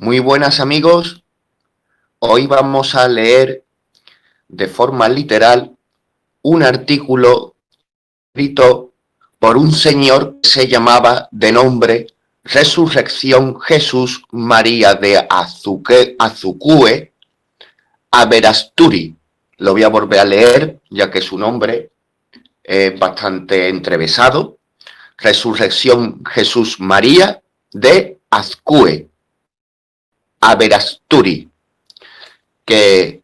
Muy buenas amigos, hoy vamos a leer de forma literal un artículo escrito por un señor que se llamaba de nombre Resurrección Jesús María de Azucue Averasturi. Lo voy a volver a leer ya que su nombre es bastante entrevesado. Resurrección Jesús María de Azcue Averasturi, que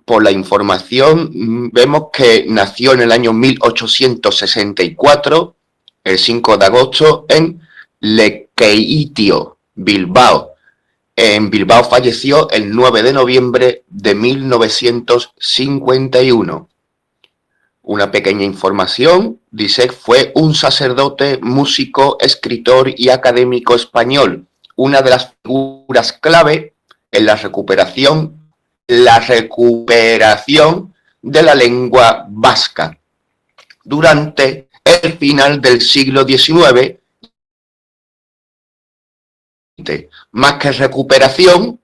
por la información vemos que nació en el año 1864, el 5 de agosto, en Lekeitio, Bilbao. En Bilbao falleció el 9 de noviembre de 1951. Una pequeña información, dice, fue un sacerdote, músico, escritor y académico español, una de las figuras clave en la recuperación de la lengua vasca durante el final del siglo XIX. Más que recuperación,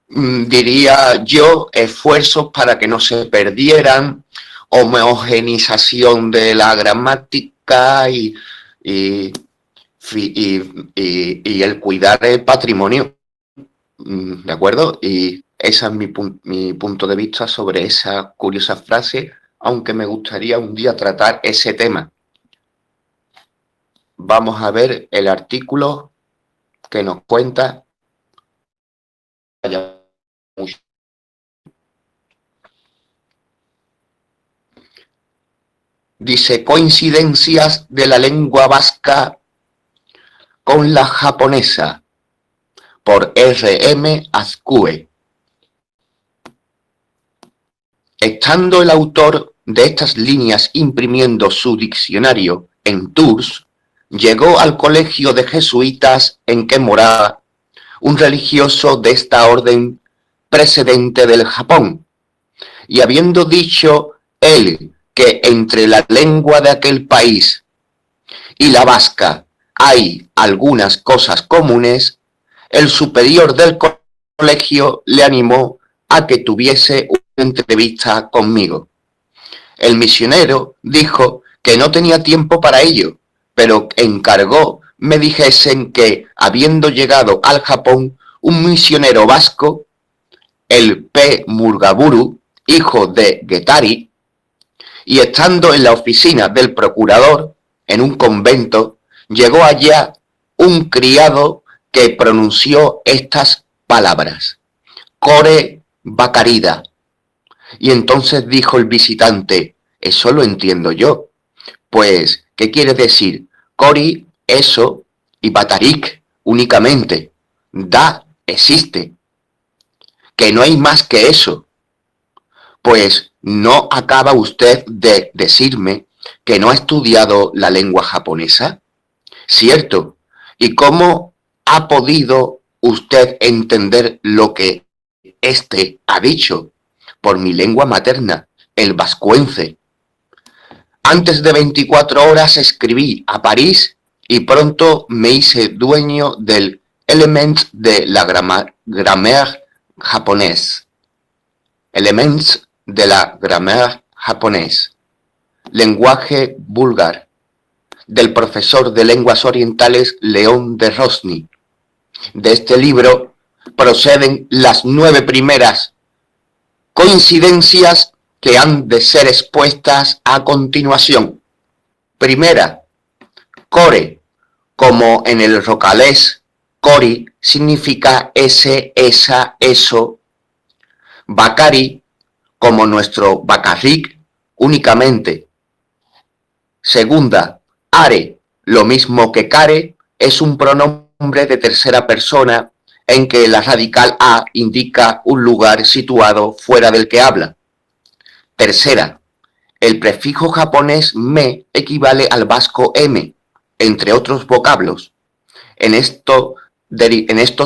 diría yo, esfuerzos para que no se perdieran, homogeneización de la gramática y el cuidar el patrimonio, ¿de acuerdo? Y ese es mi punto de vista sobre esa curiosa frase, aunque me gustaría un día tratar ese tema. Vamos a ver el artículo que nos cuenta. Dice, coincidencias de la lengua vasca con la japonesa, por R.M. Azcue. Estando el autor de estas líneas imprimiendo su diccionario en Tours, llegó al colegio de jesuitas en que moraba un religioso de esta orden precedente del Japón, y habiendo dicho él que entre la lengua de aquel país y la vasca hay algunas cosas comunes, el superior del colegio le animó a que tuviese una entrevista conmigo. El misionero dijo que no tenía tiempo para ello, pero encargó me dijesen que, habiendo llegado al Japón, un misionero vasco, el P. Murgaburu, hijo de Getari, y estando en la oficina del procurador, en un convento, llegó allá un criado que pronunció estas palabras: Core Bacarida. Y entonces dijo el visitante: eso lo entiendo yo. Pues, ¿qué quiere decir? Cori, eso, y Batarik, únicamente. Da, existe. Que no hay más que eso. Pues, ¿no acaba usted de decirme que no ha estudiado la lengua japonesa? Cierto. ¿Y cómo ha podido usted entender lo que éste ha dicho? Por mi lengua materna, el vascuence. Antes de 24 horas escribí a París y pronto me hice dueño del Elements de la grammaire japonés. Elements de la grammaire japonés. Lenguaje vulgar. Del profesor de lenguas orientales León de Rosny. De este libro proceden las 9 primeras coincidencias que han de ser expuestas a continuación. Primera, core, como en el rocalés, cori significa ese, esa, eso. Bacari, como nuestro bacarric, únicamente. Segunda, are, lo mismo que care, es un pronombre de tercera persona en que la radical a indica un lugar situado fuera del que habla. Tercera, el prefijo japonés me equivale al vasco m, entre otros vocablos. En estos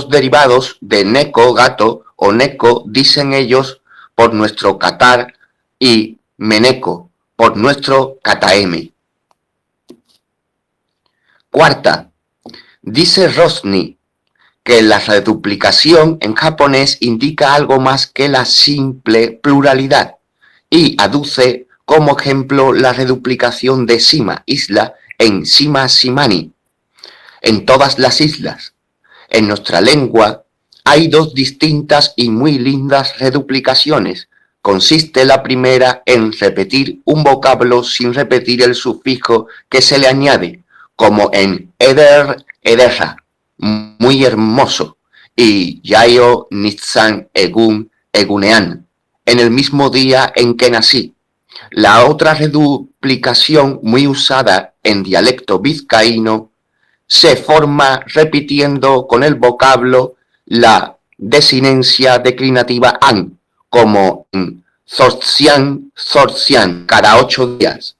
derivados de neko, gato, o neko, dicen ellos por nuestro katar y meneko, por nuestro kataeme. Cuarta, dice Rosny que la reduplicación en japonés indica algo más que la simple pluralidad y aduce como ejemplo la reduplicación de Shima, isla, en Shima Shimani, en todas las islas. En nuestra lengua hay dos distintas y muy lindas reduplicaciones. Consiste la primera en repetir un vocablo sin repetir el sufijo que se le añade, como en eder, ederra, muy hermoso, y yayo, nitsan, egun, egunean, en el mismo día en que nací. La otra reduplicación muy usada en dialecto vizcaíno se forma repitiendo con el vocablo la desinencia declinativa an, como en zorcian, zorcian, cada 8 días,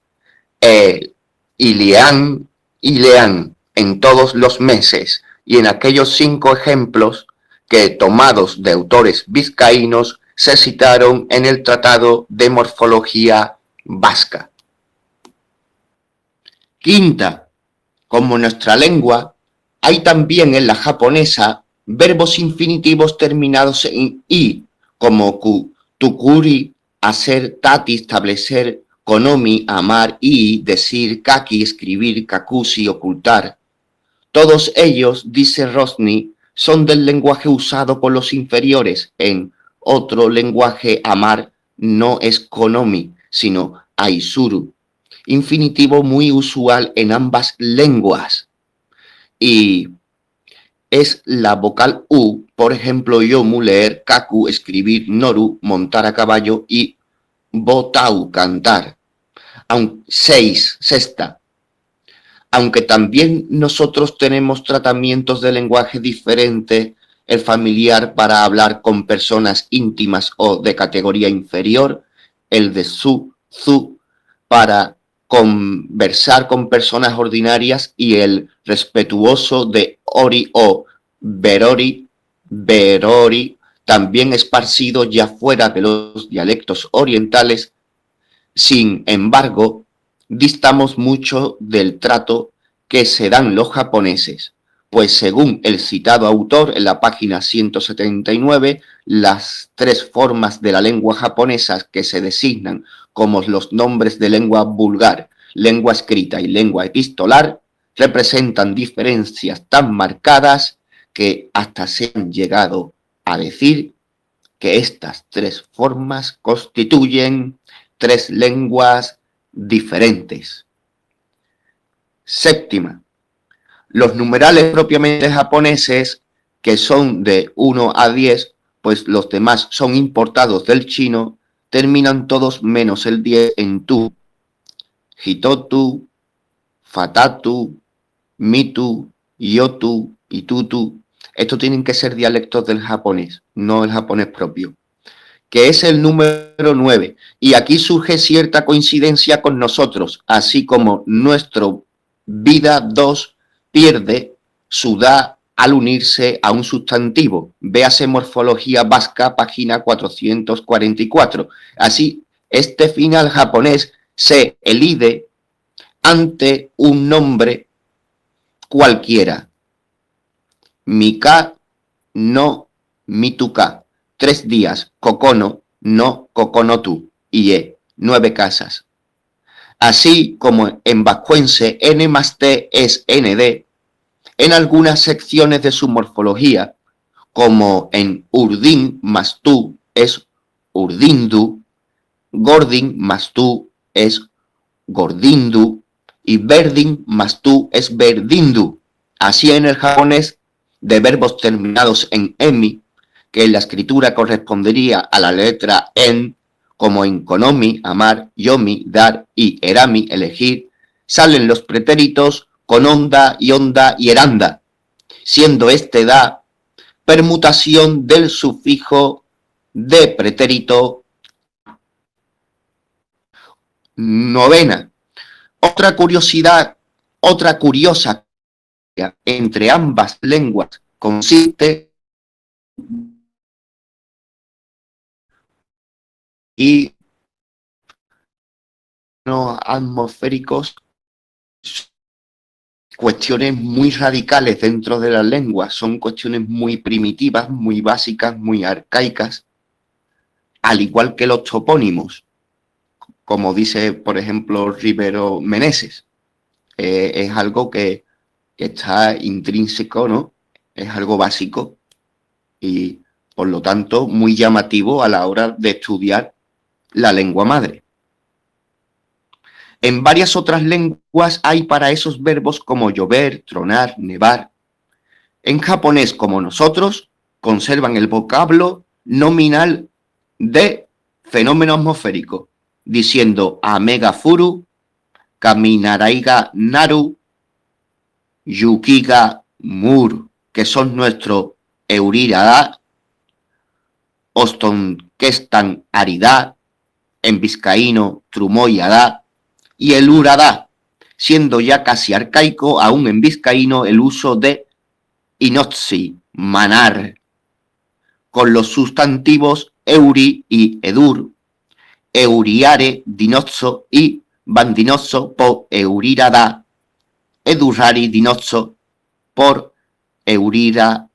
ilean, ilean, en todos los meses, y en aquellos 5 ejemplos que, tomados de autores vizcaínos, se citaron en el Tratado de Morfología Vasca. Quinta, como en nuestra lengua, hay también en la japonesa verbos infinitivos terminados en i, como tukuri, hacer, tati, establecer, konomi, amar, y, decir, kaki, escribir, kakushi, ocultar. Todos ellos, dice Rosny, son del lenguaje usado por los inferiores. En otro lenguaje, amar no es konomi, sino aisuru, infinitivo muy usual en ambas lenguas. Y es la vocal U, por ejemplo, yomu, leer, kaku, escribir, noru, montar a caballo y botau, cantar. Sexta. Aunque también nosotros tenemos tratamientos de lenguaje diferentes, el familiar para hablar con personas íntimas o de categoría inferior, el de su para conversar con personas ordinarias y el respetuoso de ori o berori, también esparcido ya fuera de los dialectos orientales. Sin embargo, distamos mucho del trato que se dan los japoneses, pues según el citado autor en la página 179, las 3 formas de la lengua japonesa que se designan como los nombres de lengua vulgar, lengua escrita y lengua epistolar representan diferencias tan marcadas que hasta se han llegado a decir que estas 3 formas constituyen 3 lenguas diferentes. Séptima, los numerales propiamente japoneses, que son de 1 a 10, pues los demás son importados del chino, terminan todos menos el 10 en tu. Hitotu, fatatu, mitu, yotu, itutu. Estos tienen que ser dialectos del japonés, no el japonés propio, que es el número 9. Y aquí surge cierta coincidencia con nosotros, así como nuestro vida 2 pierde su da al unirse a un sustantivo. Véase Morfología Vasca, página 444. Así, este final japonés se elide ante un nombre cualquiera. Mika no mituka. 3 días, kokono no kokonotu, ie, 9 casas. Así como en vascuense n más t es nd, en algunas secciones de su morfología, como en urdin más tú es urdindu, gordin más tú es gordindu y verdin más tú es verdindu. Así en el japonés, de verbos terminados en emi, que en la escritura correspondería a la letra en, como en konomi, amar, yomi, dar y erami, elegir, salen los pretéritos con onda y eranda, siendo este da permutación del sufijo de pretérito. Novena. Otra curiosa entre ambas lenguas consiste y no atmosféricos cuestiones muy radicales dentro de las lenguas, son cuestiones muy primitivas, muy básicas, muy arcaicas, al igual que los topónimos, como dice, por ejemplo, Rivero Meneses. Es algo que está intrínseco, ¿no? Es algo básico y, por lo tanto, muy llamativo a la hora de estudiar la lengua madre. En varias otras lenguas hay para esos verbos como llover, tronar, nevar. En japonés, como nosotros, conservan el vocablo nominal de fenómeno atmosférico, diciendo amega furu, kaminaraiga naru, yukiga mur, que son nuestros eurirada, ostonkestan aridad, en vizcaíno trumoyada, y el urada, siendo ya casi arcaico aún en vizcaíno el uso de inotzi, manar, con los sustantivos euri y edur, euriare, dinozzo y bandinozzo por eurirada, edurari dinozzo por eurirada.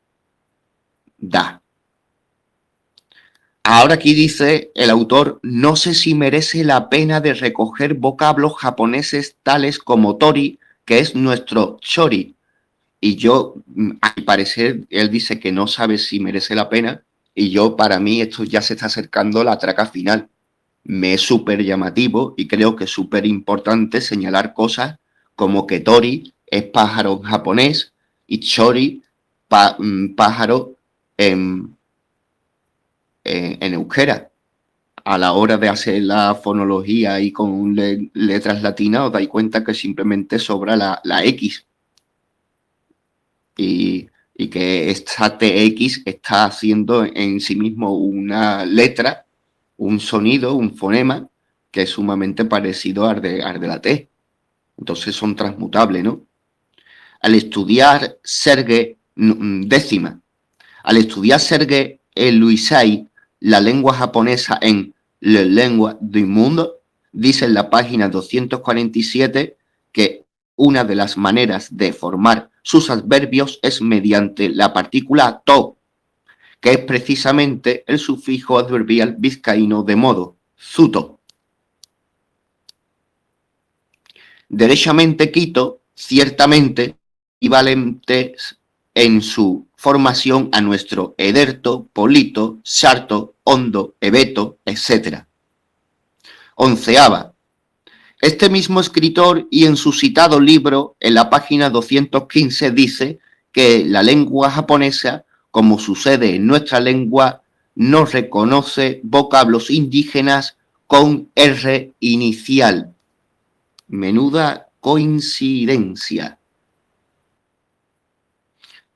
Ahora aquí dice el autor, no sé si merece la pena de recoger vocablos japoneses tales como tori, que es nuestro chori. Y yo, a mi parecer, él dice que no sabe si merece la pena. Y yo, para mí, esto ya se está acercando a la traca final. Me es súper llamativo y creo que es súper importante señalar cosas como que tori es pájaro en japonés y chori, pájaro en euskera. A la hora de hacer la fonología y con letras latinas os dais cuenta que simplemente sobra la X. Y que esta TX está haciendo en sí mismo una letra, un sonido, un fonema, que es sumamente parecido al de la T. Entonces son transmutables, ¿no? Al estudiar Serge, décima, al estudiar Serge Luisai, la lengua japonesa en Le Lengua du Monde, dice en la página 247 que una de las maneras de formar sus adverbios es mediante la partícula to, que es precisamente el sufijo adverbial vizcaíno de modo, zuto. Derechamente Quito, ciertamente, equivalentes en su formación a nuestro Ederto, Polito, Sarto, Hondo, Ebeto, etc. Onceava. Este mismo escritor y en su citado libro, en la página 215, dice que la lengua japonesa, como sucede en nuestra lengua, no reconoce vocablos indígenas con R inicial. Menuda coincidencia.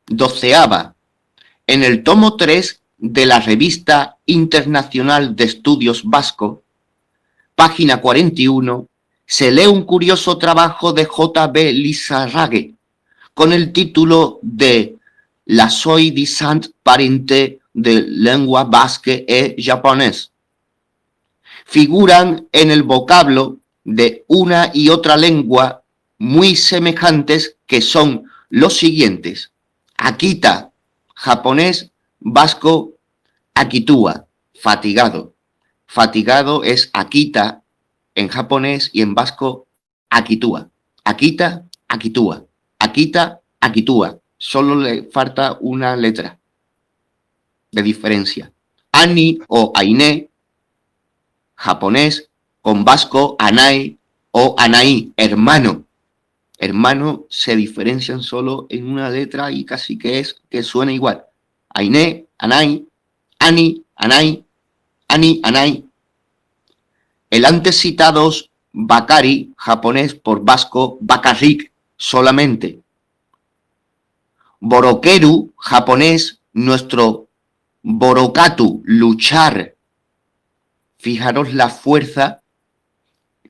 Doceava. En el tomo 3 de la Revista Internacional de Estudios Vasco, página 41, se lee un curioso trabajo de J.B. Lizarrague con el título de La soi disant parente de lengua basque et japonés. Figuran en el vocablo de una y otra lengua muy semejantes que son los siguientes: Akita, japonés, vasco, akitua, fatigado. Fatigado es Akita en japonés y en vasco akitua. Akita, akitua. Akita, akitua. Solo le falta una letra de diferencia. Ani o aine, japonés, con vasco, anai o anai, hermano. Hermano se diferencian solo en una letra y casi que suena igual. Aine, anai, ani, anai, ani, anai. El antes citados bakari, japonés, por vasco, bakarrik, solamente. Borokeru, japonés, nuestro borokatu, luchar. Fijaros la fuerza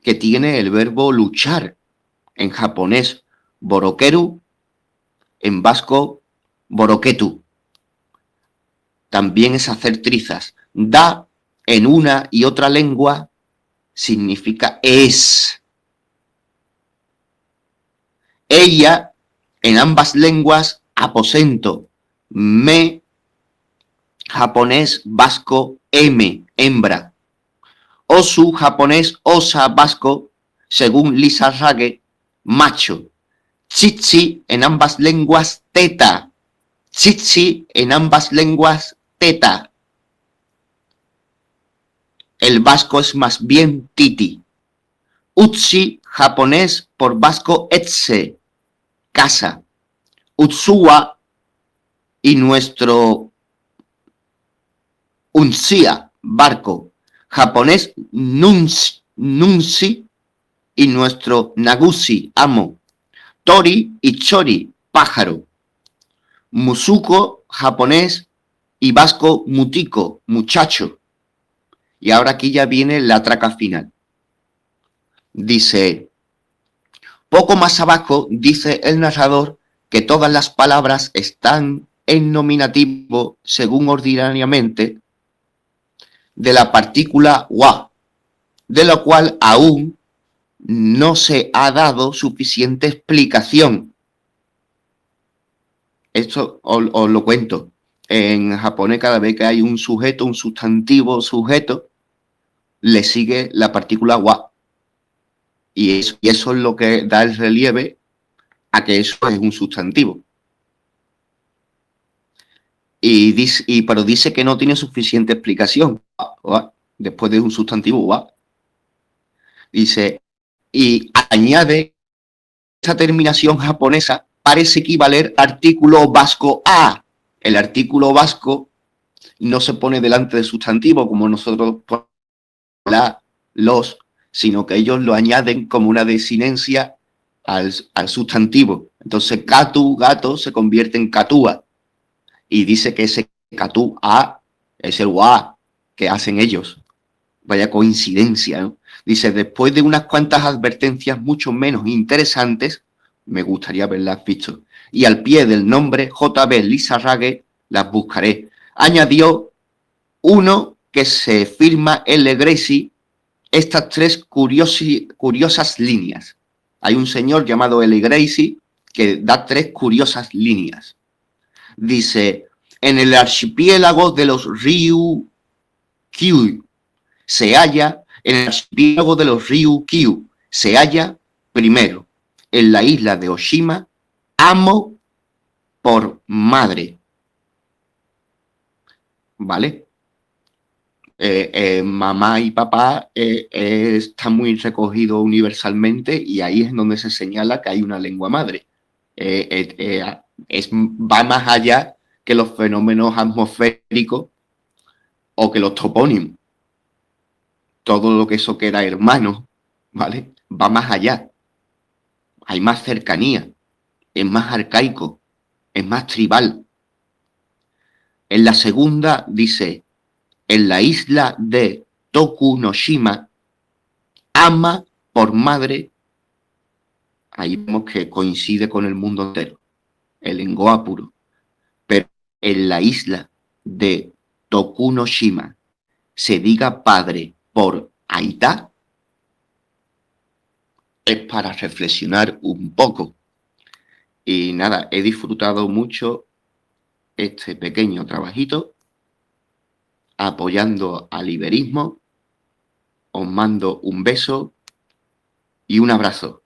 que tiene el verbo luchar. En japonés, borokeru, en vasco, boroketu. También es hacer trizas. Da, en una y otra lengua, significa es. Ella, En ambas lenguas, aposento, me, japonés, vasco, m, hembra. Osu, japonés, osa, vasco, según Lizarraga, macho. Chichi, en ambas lenguas, teta. Chichi, en ambas lenguas, teta. El vasco es más bien titi. Utsi, japonés, por vasco, etse, casa. Utsua y nuestro uncia, barco. Japonés, nunsi y nuestro nagusi, amo. Tori y chori, pájaro. Musuko, japonés, y vasco, mutiko, muchacho. Y ahora aquí ya viene la traca final. Dice, poco más abajo dice el narrador que todas las palabras están en nominativo según ordinariamente de la partícula wa, de lo cual aún no se ha dado suficiente explicación. Esto os lo cuento. En japonés, cada vez que hay un sujeto, un sustantivo sujeto, le sigue la partícula wa. Y eso es lo que da el relieve a que eso es un sustantivo. Pero dice que no tiene suficiente explicación. Después de un sustantivo, wa. Dice, y añade, esta terminación japonesa parece equivaler al artículo vasco a. El artículo vasco no se pone delante del sustantivo como nosotros ponemos la, los, sino que ellos lo añaden como una desinencia al sustantivo. Entonces, katu, gato, se convierte en katúa. Y dice que ese katu a es el wa que hacen ellos. Vaya coincidencia, ¿no? Dice, después de unas cuantas advertencias mucho menos interesantes, me gustaría haberlas visto, y al pie del nombre J.B. Lizarraga, las buscaré. Añadió uno que se firma L. Gracie, estas tres curiosas líneas. Hay un señor llamado L. Gracie que da tres curiosas líneas. Dice, en el archipiélago de los Ryukyu se halla, en el archipiélago de los Ryukyu se halla, primero, en la isla de Oshima, amo por madre. ¿Vale? Mamá y papá está muy recogido universalmente y ahí es donde se señala que hay una lengua madre. Va más allá que los fenómenos atmosféricos o que los topónimos. Todo lo que eso que era hermano, ¿vale? Va más allá. Hay más cercanía, es más arcaico, es más tribal. En la segunda dice, en la isla de Tokunoshima, ama por madre, ahí vemos que coincide con el mundo entero, el lenguaje puro. Pero en la isla de Tokunoshima se diga padre por Aita, es para reflexionar un poco. Y nada, he disfrutado mucho este pequeño trabajito apoyando al iberismo. Os mando un beso y un abrazo.